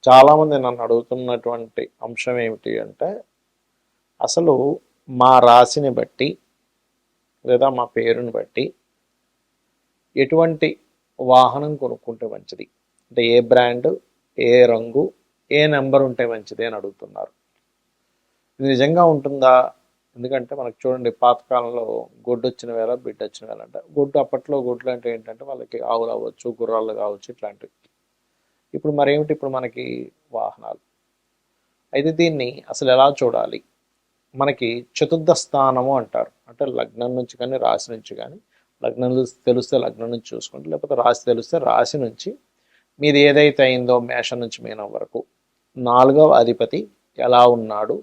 చాలామంది నన్ను అడుగుతున్నటువంటి అంశం ఏమిటి అంటే, అసలు మా రాశిని బట్టి లేదా మా పేరుని బట్టి ఎటువంటి వాహనం కొనుక్కుంటే మంచిది, అంటే ఏ బ్రాండ్, ఏ రంగు, ఏ నెంబర్ ఉంటే మంచిది అని అడుగుతున్నారు. ఇది నిజంగా ఉంటుందా? ఎందుకంటే మనకు చూడండి, పాతకాలంలో గొడ్డు వచ్చిన వేళ బిడ్డ వచ్చిన వేళ అంటే, గొడ్డు అప్పట్లో గొడ్లు అంటే ఏంటంటే వాళ్ళకి ఆవులు అవ్వచ్చు, గుర్రాలు కావచ్చు, ఇట్లాంటివి. ఇప్పుడు మరేమిటి, ఇప్పుడు మనకి వాహనాలు. అయితే దీన్ని అసలు ఎలా చూడాలి? మనకి చతుర్థ స్థానము అంటారు, అంటే లగ్నం నుంచి కానీ రాశి నుంచి కానీ, లగ్నం తెలిస్తే లగ్నం నుంచి చూసుకోండి, లేకపోతే రాశి తెలిస్తే రాశి నుంచి మీది ఏదైతే అయిందో మేషం నుంచి మీనం వరకు 4వ అధిపతి ఎలా ఉన్నాడు,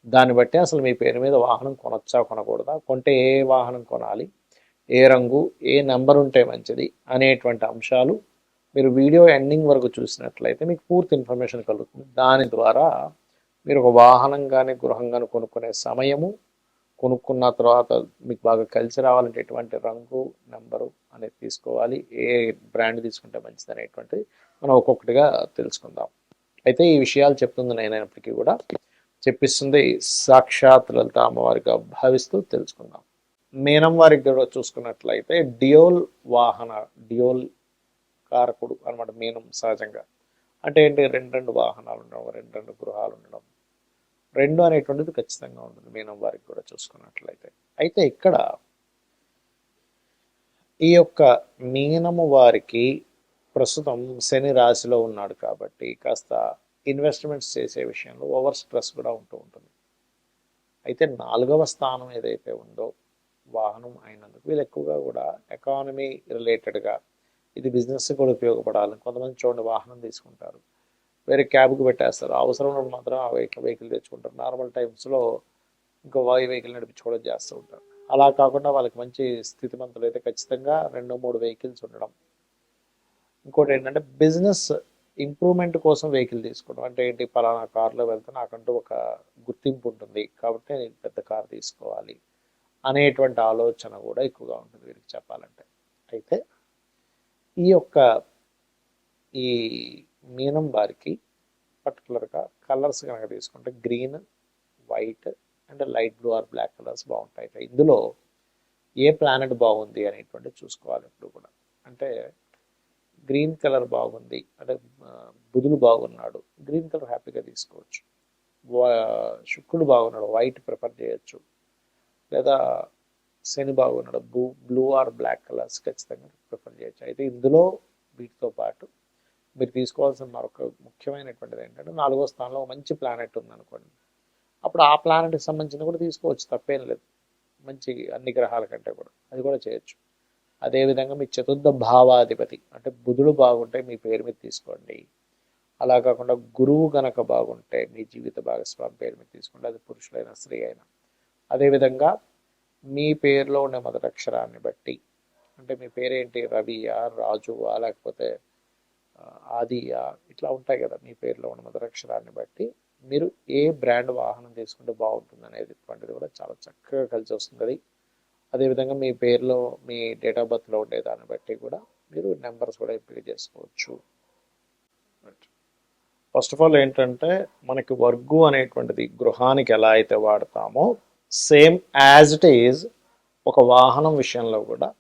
దాన్ని బట్టి అసలు మీ పేరు మీద వాహనం కొనొచ్చా కొనకూడదా, కొంటే ఏ వాహనం కొనాలి, ఏ రంగు, ఏ నెంబర్ ఉంటే మంచిది అనేటువంటి అంశాలు మీరు వీడియో ఎండింగ్ వరకు చూసినట్లయితే మీకు పూర్తి ఇన్ఫర్మేషన్ కలుగుతుంది. దాని ద్వారా మీరు ఒక వాహనం కానీ గృహం కానీ కొనుక్కునే సమయము, కొనుక్కున్న తర్వాత మీకు బాగా కలిసి రావాలంటే ఎటువంటి రంగు, నెంబరు అనేది తీసుకోవాలి, ఏ బ్రాండ్ తీసుకుంటే మంచిది అనేటువంటిది మనం ఒక్కొక్కటిగా తెలుసుకుందాం. అయితే ఈ విషయాలు చెప్తుంది నేనైనప్పటికీ కూడా చెప్పిస్తుంది సాక్షాత్ లలిత అమ్మవారిగా భావిస్తూ తెలుసుకుందాం. మీనం వారికి కూడా చూసుకున్నట్లయితే డియోల్ కారకుడు అనమాట మీనం సహజంగా. అంటే ఏంటి, రెండు వాహనాలు ఉండడం, రెండు గృహాలు ఉండడం, రెండు అనేటువంటిది ఖచ్చితంగా ఉంటుంది మీనం వారికి కూడా చూసుకున్నట్లయితే. అయితే ఇక్కడ ఈ యొక్క మీనము వారికి ప్రస్తుతం శని రాశిలో ఉన్నాడు కాబట్టి కాస్త ఇన్వెస్ట్మెంట్స్ చేసే విషయంలో ఓవర్ స్ట్రెస్ కూడా ఉంటూ ఉంటుంది. అయితే 4వ స్థానం ఏదైతే ఉందో వాహనం అయినందుకు వీళ్ళు ఎక్కువగా కూడా ఎకానమీ రిలేటెడ్గా, ఇది బిజినెస్ కూడా ఉపయోగపడాలని కొంతమంది చూడండి వాహనం తీసుకుంటారు, వేరే క్యాబ్కి పెట్టేస్తారు, అవసరం ఉన్నప్పుడు మాత్రం ఆ వెహికల్ తెచ్చుకుంటారు, నార్మల్ టైమ్స్లో ఇంకో వెహికల్ నడిపించుకోవడం చేస్తూ ఉంటారు. అలా కాకుండా వాళ్ళకి మంచి స్థితిమంతులు అయితే ఖచ్చితంగా 2-3 వెహికల్స్ ఉండడం. ఇంకోటి ఏంటంటే బిజినెస్ ఇంప్రూవ్మెంట్ కోసం వెహికల్ తీసుకోవడం. అంటే ఏంటి, పలానా కార్లో వెళ్తే నాకంటూ ఒక గుర్తింపు ఉంటుంది కాబట్టి నేను పెద్ద కార్ తీసుకోవాలి అనేటువంటి ఆలోచన కూడా ఎక్కువగా ఉంటుంది వీరికి చెప్పాలంటే. అయితే ఈ యొక్క ఈ మీనం వారికి పర్టికులర్గా కలర్స్ కనుక తీసుకుంటే green, white and light blue or black colours బాగుంటాయి. అయితే ఇందులో ఏ ప్లానెట్ బాగుంది అనేటువంటి చూసుకోవాలి ఎప్పుడు కూడా. అంటే గ్రీన్ కలర్ బాగుంది అంటే బుధుడు బాగున్నాడు, గ్రీన్ కలర్ హ్యాపీగా తీసుకోవచ్చు. శుక్రుడు బాగున్నాడు, వైట్ ప్రిఫర్ చేయొచ్చు. లేదా శని బాగున్నాడు, బ్లూ ఆర్ బ్లాక్ కలర్స్ ఖచ్చితంగా ప్రిఫర్ చేయొచ్చు. అయితే ఇందులో వీటితో పాటు మీరు తీసుకోవాల్సిన మరొక ముఖ్యమైనటువంటిది ఏంటంటే 4వ స్థానంలో మంచి ప్లానెట్ ఉందనుకోండి, అప్పుడు ఆ ప్లానెట్కి సంబంధించిన కూడా తీసుకోవచ్చు, తప్పేం లేదు. మంచి అన్ని గ్రహాల కంటే కూడా అది కూడా చేయొచ్చు. అదేవిధంగా మీ చతుర్థ భావాధిపతి అంటే బుధుడు బాగుంటే మీ పేరు మీద తీసుకోండి. అలా కాకుండా గురువు గనక బాగుంటే మీ జీవిత భాగస్వామి పేరు మీద తీసుకోండి, అది పురుషులైనా స్త్రీ అయినా. అదేవిధంగా మీ పేరులో ఉండే మొదటి అక్షరాన్ని బట్టి, అంటే మీ పేరేంటి, రవియా, రాజువా, లేకపోతే ఆదియా, ఇట్లా ఉంటాయి కదా మీ పేరులో ఉన్న మొదటి అక్షరాన్ని బట్టి మీరు ఏ బ్రాండ్ వాహనం తీసుకుంటే బాగుంటుంది అనేటువంటిది కూడా చాలా చక్కగా కలిసి వస్తుంది. అదేవిధంగా మీ పేరులో మీ డేట్ ఆఫ్ బర్త్లో ఉండే దాన్ని బట్టి కూడా మీరు నెంబర్స్ కూడా ఎంపిక చేసుకోవచ్చు. ఫస్ట్ ఆఫ్ ఆల్ ఏంటంటే మనకి వర్గు అనేటువంటిది గృహానికి ఎలా అయితే వాడతామో సేమ్ యాజ్ ఇట్ ఈజ్ ఒక వాహనం విషయంలో కూడా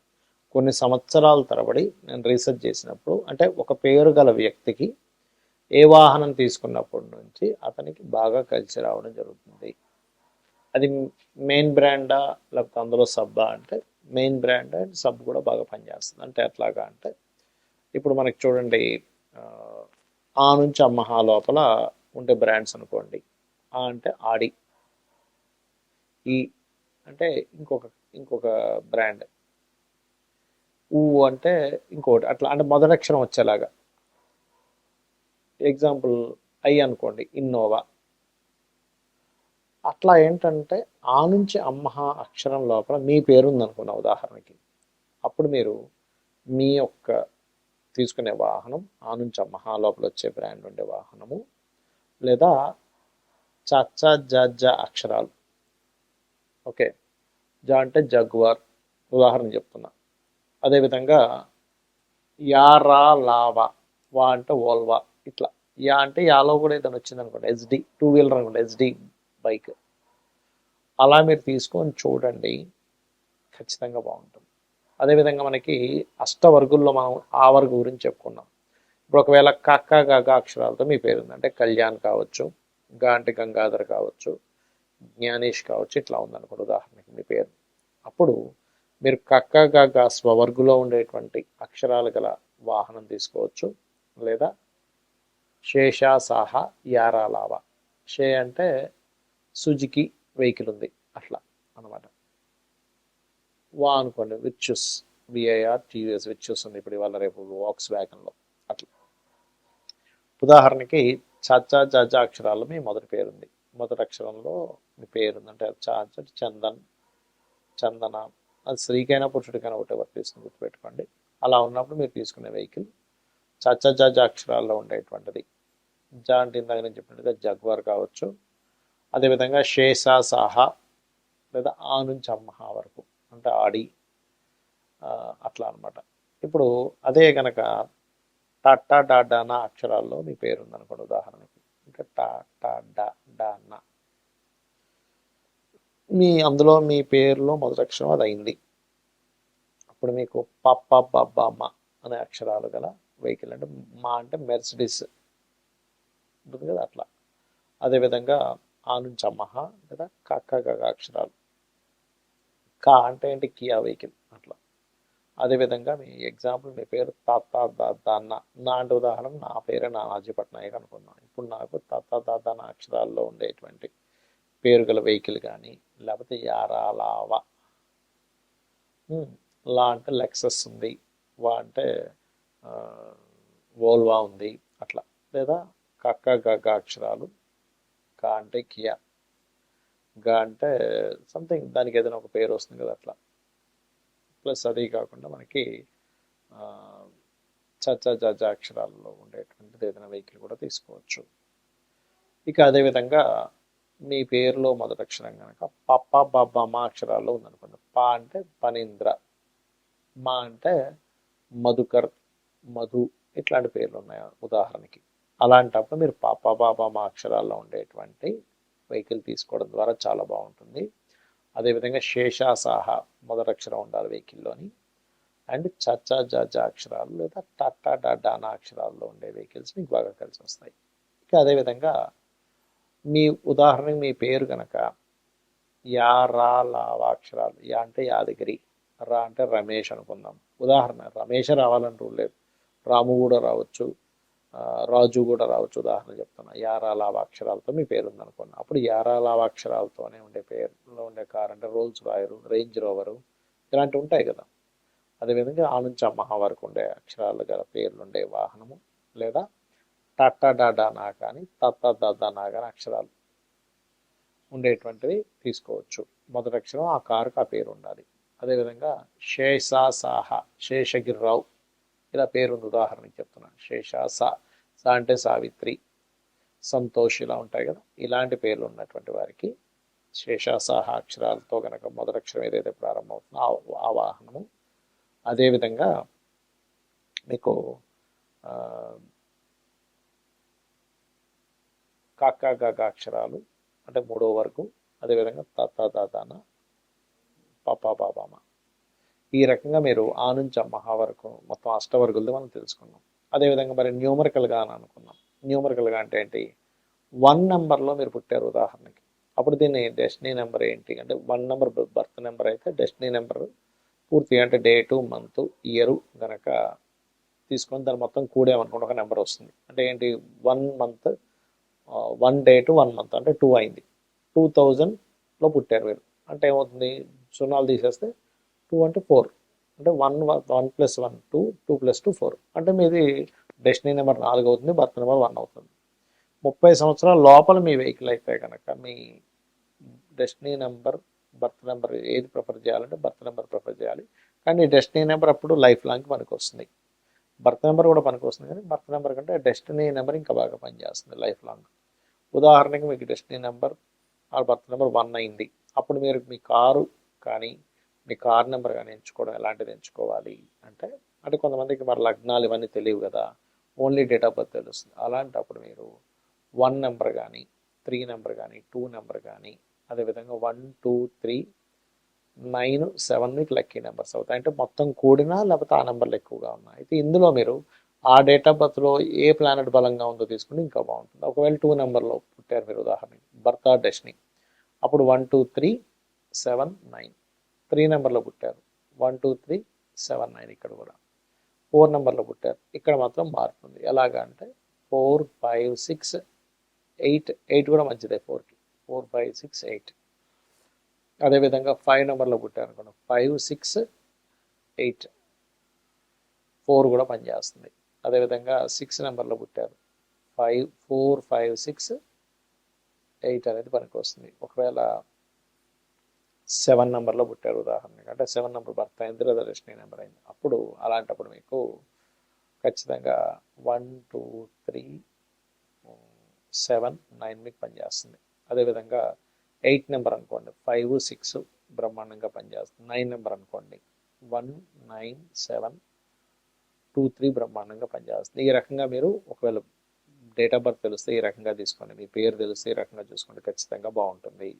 కొన్ని సంవత్సరాల తరబడి నేను రీసెర్చ్ చేసినప్పుడు, అంటే ఒక పేరు గల వ్యక్తికి ఏ వాహనం తీసుకున్నప్పటి నుంచి అతనికి బాగా కలిసి రావడం జరుగుతుంది. అది మెయిన్ బ్రాండా లేకపోతే అందులో సబ్బా అంటే మెయిన్ బ్రాండ్ అండ్ సబ్ కూడా బాగా పనిచేస్తుంది. అంటే ఎట్లాగా అంటే ఇప్పుడు మనకి చూడండి, ఆ నుంచి అమ్మహా లోపల ఉండే బ్రాండ్స్ అనుకోండి. ఆ అంటే ఆడి, ఈ అంటే ఇంకొక బ్రాండ్, ఊ అంటే ఇంకోటి, అట్లా అంటే మొదటి అక్షరం వచ్చేలాగా. ఎగ్జాంపుల్ ఐ అనుకోండి, ఇన్నోవా. అట్లా ఏంటంటే ఆ నుంచి అమ్మహ అక్షరం లోపల మీ పేరు ఉందనుకున్న ఉదాహరణకి, అప్పుడు మీరు మీ యొక్క తీసుకునే వాహనం ఆ నుంచి అమ్మహ లోపల వచ్చే బ్రాండ్ ఉండే వాహనము, లేదా చచ్చా జ అక్షరాలు. ఓకే, జా అంటే జగ్వార్ ఉదాహరణ చెప్తున్నా. అదేవిధంగా యారా లావా, వా అంటే ఓల్వా, ఇట్లా యా అంటే యాలో కూడా ఏదైనా వచ్చింది అనుకోండి, హెచ్డి టూ వీలర్ అనుకోండి, హెచ్డి బైక్, అలా మీరు తీసుకొని చూడండి, ఖచ్చితంగా బాగుంటుంది. అదేవిధంగా మనకి అష్టవర్గుల్లో మనం ఆ వర్గు గురించి చెప్పుకున్నాం. ఇప్పుడు ఒకవేళ కక్క గగ అక్షరాలతో మీ పేరు ఉంది అంటే కళ్యాణ్ కావచ్చు, గా అంటే గంగాధర్ కావచ్చు, జ్ఞానేష్ కావచ్చు, ఇట్లా ఉందనుకోండి ఉదాహరణకి మీ పేరు. అప్పుడు మీరు కక్క గగ స్వవర్గులో ఉండేటువంటి అక్షరాలు గల వాహనం తీసుకోవచ్చు, లేదా శేషా సాహా యారాలావా, షే అంటే సుజుకి వెహికల్ ఉంది అట్లా అనమాట. వా అనుకోండి విచ్చుస్, విఐఆర్ టీవీఎస్ విచ్చుస్ ఉంది ఇప్పుడు ఇవాళ రేపు వాక్స్ వ్యాగన్లో అట్లా. ఉదాహరణకి చాచా జాజా అక్షరాల్లో మీ మొదటి పేరుంది, మొదటి అక్షరంలో మీ పేరుంది అంటే చాచా చందన్, చందన, అది స్త్రీకైనా పురుషుడికైనా ఒకటే వర్తిస్తుంది, గుర్తుపెట్టుకోండి. అలా ఉన్నప్పుడు మీరు తీసుకునే వెహికల్ చాచా జాజా అక్షరాల్లో ఉండేటువంటిది. జా అంటే ఇందాక నేను చెప్పినట్టుగా జగ్వార్ కావచ్చు, అదేవిధంగా షేషా సాహా, లేదా ఆ నుంచి అమ్మహా వరకు అంటే ఆడి, అట్లా అనమాట. ఇప్పుడు అదే కనుక టట్టా డాడానా అక్షరాల్లో మీ పేరు ఉందనుకోండి ఉదాహరణకి, ఇంకా టా డా డానా, మీ అందులో మీ పేరులో మొదటి అక్షరం అది అయింది. అప్పుడు మీకు పప్ప బబ్బ మా అనే అక్షరాలు గల వెహికల్ అంటే మా అంటే మెర్సిడిస్ ఉంటుంది కదా అట్లా. అదేవిధంగా ఆ నుంచి అమ్మహ లేదా కక్క గగ అక్షరాలు, కా అంటే ఏంటి కియా వెహికల్ అట్లా. అదేవిధంగా మీ ఎగ్జాంపుల్ మీ పేరు తాత దాన్న, నా అంటే ఉదాహరణ నా పేరే నానాజీ పట్నాయక్ అనుకుందాం. ఇప్పుడు నాకు తాత దాదాన అక్షరాల్లో ఉండేటువంటి పేరు గల వెహికల్ కానీ, లేకపోతే యారాలావా, లా అంటే లెక్సస్ ఉంది, వా అంటే వోల్వా ఉంది అట్లా. లేదా కక్క గగ అక్షరాలు, కా అంటే కియా, గా అంటే సంథింగ్ దానికి ఏదైనా ఒక పేరు వస్తుంది కదా అట్లా. ప్లస్ అది కాకుండా మనకి చచ్చ జజ అక్షరాలలో ఉండేటువంటిది ఏదైనా వెహికల్ కూడా తీసుకోవచ్చు. ఇక అదేవిధంగా మీ పేరులో మొదటి అక్షరం కనుక పప్ప బబ్బ మా అక్షరాల్లో ఉందనుకోండి, పా అంటే పనీంద్ర, మా అంటే మధుకర్, మధు, ఇట్లాంటి పేర్లు ఉన్నాయి ఉదాహరణకి. అలాంటప్పుడు మీరు పాప బాబా మా అక్షరాల్లో ఉండేటువంటి వెహికల్ తీసుకోవడం ద్వారా చాలా బాగుంటుంది. అదేవిధంగా శేషాసాహ మొదటి అక్షరం ఉండాలి వెహికల్లోని, అండ్ చచ్చా జాజా అక్షరాలు లేదా టట్టా డాడానా అక్షరాల్లో ఉండే వెహికల్స్ మీకు బాగా కలిసి వస్తాయి. ఇక అదేవిధంగా మీ ఉదాహరణకి మీ పేరు కనుక యా రా లావా అక్షరాలు, యా అంటే యాదగిరి, రా అంటే రమేష్ అనుకుందాం. ఉదాహరణ రమేష్ రావాలంటూ లేదు, రాము కూడా రావచ్చు, రాజు కూడా రావచ్చు. ఉదాహరణ చెప్తున్నా, యారా లావా అక్షరాలతో మీ పేరు ఉందనుకోండి, అప్పుడు యారా లావా అక్షరాలతోనే ఉండే పేరులో ఉండే కార్ అంటే రోల్స్ రాయరు, రేంజ్ రోవరు, ఇలాంటివి ఉంటాయి కదా. అదేవిధంగా ఆ నుంచి అమ్మహ వరకు ఉండే అక్షరాలు గల పేర్లు ఉండే వాహనము, లేదా టట్టా డాడా నా కానీ తత్తా దాదా నా కానీ అక్షరాలు ఉండేటువంటివి తీసుకోవచ్చు. మొదటి అక్షరం ఆ కారుకు ఆ పేరు ఉండాలి. అదేవిధంగా శేషా సాహ, శేషగిరిరావు ఇలా పేరుంది ఉదాహరణకి చెప్తున్నాను. శేషా సా, సా అంటే సావిత్రి, సంతోష్ ఇలా ఉంటాయి కదా. ఇలాంటి పేర్లు ఉన్నటువంటి వారికి శేషాసాహ అక్షరాలతో కనుక మొదటి అక్షరం ఏదైతే ప్రారంభమవుతుందో ఆ వాహనము. అదేవిధంగా మీకు కాకా గగ అక్షరాలు అంటే మూడో వరకు, అదేవిధంగా తాత దాదాన పాపా బాబామ, ఈ రకంగా మీరు ఆ నుంచి అమ్మహ వరకు మొత్తం అష్టవర్గులది మనం తెలుసుకున్నాం. అదేవిధంగా మరి న్యూమరికల్గా అని అనుకున్నాం. న్యూమరికల్గా అంటే ఏంటి, 1 నెంబర్లో మీరు పుట్టారు ఉదాహరణకి, అప్పుడు దీన్ని డెస్టినీ నెంబర్ ఏంటి అంటే 1 నెంబర్ బర్త్ నెంబర్ అయితే డెస్టినీ నెంబర్ పూర్తిగా అంటే డేటు మంత్ ఇయరు గనక తీసుకొని దాన్ని మొత్తం కూడేమనుకోండి ఒక నెంబర్ వస్తుంది. అంటే ఏంటి 1 మంత్ 1 డేటు 1 మంత్ అంటే 2 అయింది. 2000లో పుట్టారు మీరు అంటే ఏమవుతుంది, సున్నాలు తీసేస్తే 2 అంటే 4 అంటే 1 ప్లస్ 1 2, 2 ప్లస్ 2 4 అంటే మీది డెస్టినీ నెంబర్ 4 అవుతుంది, బర్త్ నెంబర్ 1 అవుతుంది. 30 సంవత్సరాల లోపల మీ వెహికల్ అయితే కనుక మీ డెస్టినీ నెంబర్ బర్త్ నెంబర్ ఏది ప్రిఫర్ చేయాలంటే బర్త్ నెంబర్ ప్రిఫర్ చేయాలి. కానీ డెస్టినీ నెంబర్ అప్పుడు లైఫ్ లాంగ్ పనికి వస్తుంది. బర్త్ నెంబర్ కూడా పనికి వస్తుంది, కానీ బర్త్ నెంబర్ కంటే డెస్టినీ నెంబర్ ఇంకా బాగా పనిచేస్తుంది లైఫ్ లాంగ్. ఉదాహరణకి మీకు డెస్టినీ నెంబర్ ఆ బర్త్ నెంబర్ 1 అయింది, అప్పుడు మీరు మీ కారు కానీ మీ కార్ నెంబర్ కానీ ఎంచుకోవడం ఎలాంటిది ఎంచుకోవాలి అంటే, అంటే కొంతమందికి మరి లగ్నాలు ఇవన్నీ తెలియవు కదా, ఓన్లీ డేట్ ఆఫ్ బర్త్ తెలుస్తుంది. అలాంటప్పుడు మీరు 1 నెంబర్ కానీ 3 నెంబర్ కానీ 2 నెంబర్ కానీ అదేవిధంగా 1 2 3 9 7 మీకు లక్కీ నెంబర్స్ అవుతాయి. అంటే మొత్తం కూడినా లేకపోతే ఆ నెంబర్లు ఎక్కువగా ఉన్నాయి. అయితే ఇందులో మీరు ఆ డేట్ ఆఫ్ బర్త్లో ఏ ప్లానెట్ బలంగా ఉందో తీసుకుంటే ఇంకా బాగుంటుంది. ఒకవేళ 2 నెంబర్లో పుట్టారు మీరు ఉదాహరణకి బర్త్ ఆర్ డెస్టినీ, అప్పుడు 1 2 3 7 9. 3 నెంబర్లో పుట్టారు 1 2 3 7 9. ఇక్కడ కూడా 4 నెంబర్లో పుట్టారు, ఇక్కడ మాత్రం మారుతుంది. ఎలాగా అంటే 4 5 6 8. 8 కూడా మంచిదే 4కి. 4 5 6 8. అదేవిధంగా 5 నెంబర్లో పుట్టారు అనుకోండి 5 6 8. 4 కూడా పనిచేస్తుంది. అదేవిధంగా 6 నెంబర్లో పుట్టారు 5 4 5 6 8 అనేది పనికి వస్తుంది. ఒకవేళ 7 నెంబర్లో పుట్టారు ఉదాహరణకి, అంటే 7 నెంబర్ బర్త్ అయింది లేదా డెస్టినీ నెంబర్ అయింది, అప్పుడు అలాంటప్పుడు మీకు ఖచ్చితంగా 1 2 3 7 9 మీకు పనిచేస్తుంది. అదేవిధంగా 8 నెంబర్ అనుకోండి 5 6 బ్రహ్మాండంగా పనిచేస్తుంది. 9 నెంబర్ అనుకోండి 1 9 7 2 3 బ్రహ్మాండంగా పనిచేస్తుంది. ఈ రకంగా మీరు ఒకవేళ డేట్ ఆఫ్ బర్త్ తెలిస్తే ఈ రకంగా తీసుకోండి, మీ పేరు తెలిస్తే ఈ రకంగా చూసుకోండి, ఖచ్చితంగా బాగుంటుంది.